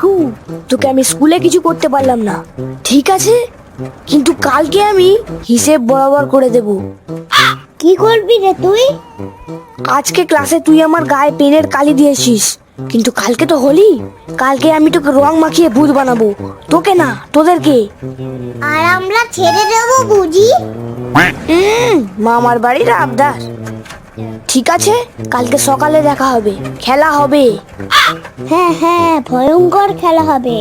কাকু, তোকে আমি স্কুলে কিছু করতে পারলাম না, ঠিক আছে, কিন্তু কালকে আমি হিসেব বরাবর করে দেব। কি করবি রে তুই? আজকে ক্লাসে তুই আমার গায়ে পেনের কালি দিয়েছিস, কিন্তু কালকে তো হোলি, কালকে আমি তোকে রং মাখিয়ে ভূত বানাবো, তোকে না, তোদেরকে। আর আমরা ছেড়ে দেবো বুঝি? মামার বাড়ির আবদার। ঠিক আছে, কালকে সকালে দেখা হবে, খেলা হবে। হ্যাঁ হ্যাঁ, ভয়ঙ্কর খেলা হবে।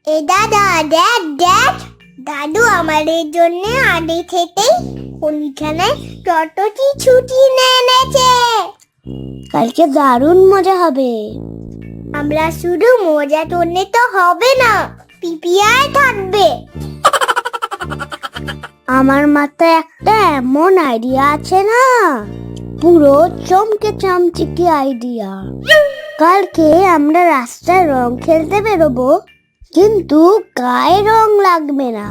এ দাদা, দেখ দেখ, দাদু আমাদের জন্য আগে থেকেই হোলিখানায় টটকি ছুটি নিয়ে এনেছে। কালকে দারুণ মজা হবে। আমরা শুধু মজা করলে তো হবে না, পিপিআই থাকবে। আমার মাথায় একটা এমন আইডিয়া আছে না, পুরো চমকে চামচিকে আইডিয়া। কালকে আমরা রাস্তায় রং খেলতে বেরোবো, কিন্তু গায়ে রং লাগবে না।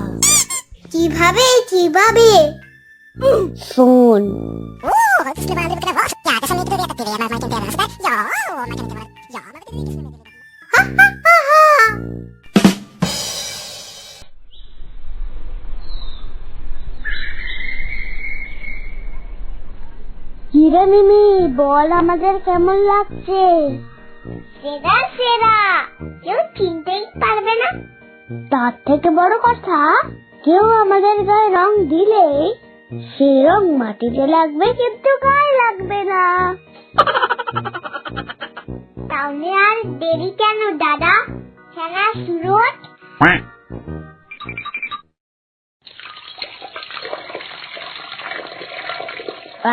কিভাবে কিভাবে? শোন, কিরে মিমি, বল আমাদের কেমন লাগছে? সেরা সেরা, কেউ চিনতেই পারবে না। তার থেকে বড় কথা, কেউ আমাদের গায়ে রং দিলে সে রং মাটিতে লাগবে, কিন্তু গায়ে লাগবে না। তাহলে আর দেরি কেন দাদা, খেলা শুরু হোক।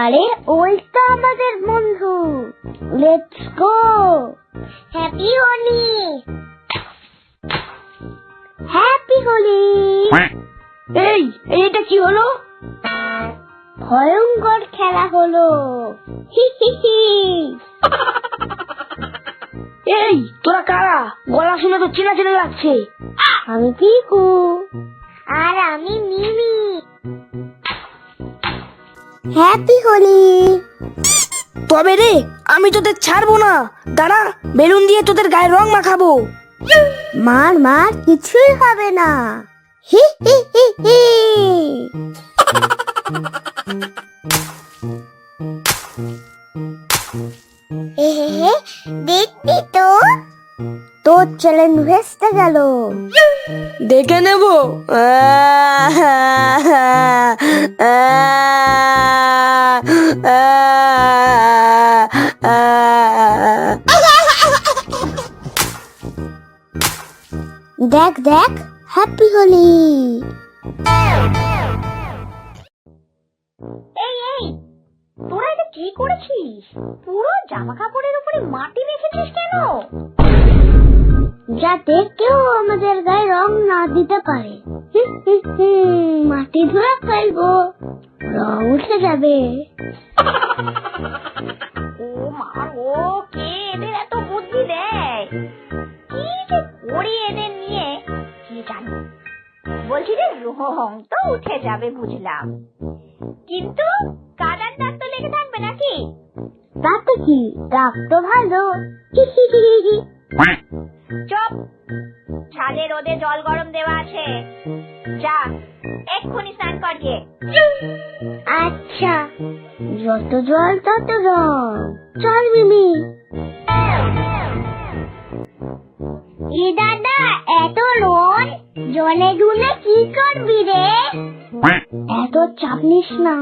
আরে ওই তো আমাদের বন্ধু, let's go. Happy Holi, happy Holi. এই এটা কি হলো? ভয়ঙ্কর খেলা হলো। হি হি হি। এই তোরা কারা? গলা শুনে তো চেনা চেনা লাগছে। আমি পিকু। আর আমি মিমি। হ্যাপি হোলি। তবে রে, আমি তোদের ছাড়বো না, দাঁড়া, বেলুন দিয়ে তোদের গায়ে রং মাখাবো। মার মার, কিছুই হবে না। হি হি হি হি। হে হে হে, দেখবি তো, তোর চ্যালেঞ্জ ভেস্তে গেল। দেখে নেব। দেখ দেখ, হ্যাপি হোলি। এই এই, তোরা এটা কি করেছিস? পুরো জামা কাপড়ের উপরে মাটি রেখেছিস কেন? যাতে কেউ আমাদের গায়ে রং না দিতে পারে। মাটি ধরে ফেলবো, রং উঠে যাবে। ও মা ও, কে এদের এত বুদ্ধি দেয়? কি যে করি এদের নিয়ে, কি জানি। বলছি যে রং তো উঠে যাবে বুঝলাম, কিন্তু কাদার দাগ তো লেগে থাকবে নাকি? তাতে কি, রাগ তো ভালো। চুপ, ছাদে রোদে জল গরম দেওয়া আছে, যা এক্ষুনি স্নান কর গিয়ে। আচ্ছা, যত জল তত রং। চল মিমি। এ দাদা, এত রং জলে ধুলে কি করবি রে? এত চাপ নিস না,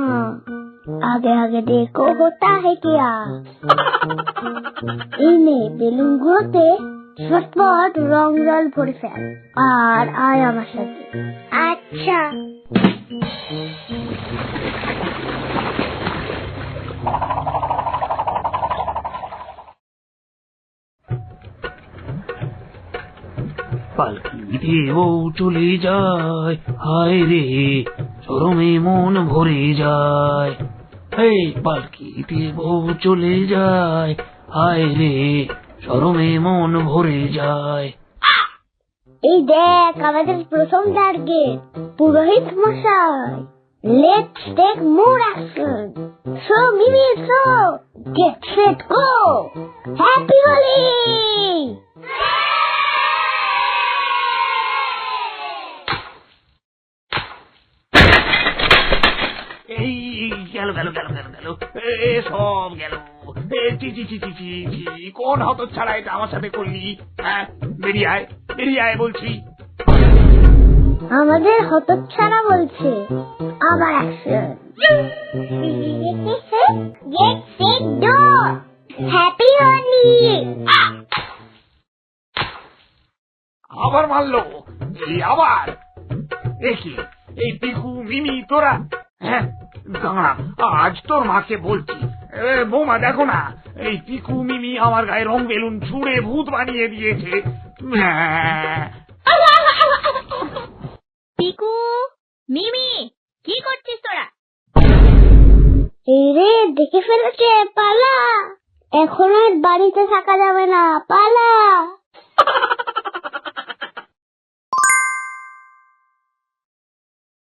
আগে আগে দেখো হোতা হে কিয়া। এই নে, বেলুন গুলোতে ঝটপট রং জল ভরে ফেল, আর আয় আমার সাথে। আচ্ছা। পালকিতে ও চলে যায়, হায় রে চরমে মন ভরে যায়। এই পালকিতে ও চলে যায়, হায় রে চরমে মন ভরে যায়। এই দেখ, আমাদের প্রথম টার্গেট পুরোহিত মশাই। Let's take more action. So, Mimi, so, get set, go. Happy Holi! এই গেল গেল গেল গেল গেল এ সব গেল। চি চি চি চি চি চি, কোন হত ছাড়া এটা আমার সাথে করলি? হ্যাঁ, বেরিয়ে আয় বলছি। আমাদের হতচ্ছাড়া বলছে, আবার action. Get set go. Happy Holi! আবার মারলো, এই আবার দেখি এই পিকু মিমি তোরা। হ্যাঁ দাঁড়া, আজ তোর মাকে বলছি। বৌমা দেখো না, এই পিকু মিমি আমার গায়ে রং বেলুন ছুঁড়ে ভূত বানিয়ে দিয়েছে। পিকু, মিমি, কি করছিস তোরা? এই রে, দেখে ফেলেছে, পালা। এখন আর বাড়িতে থাকা যাবে না, পালা।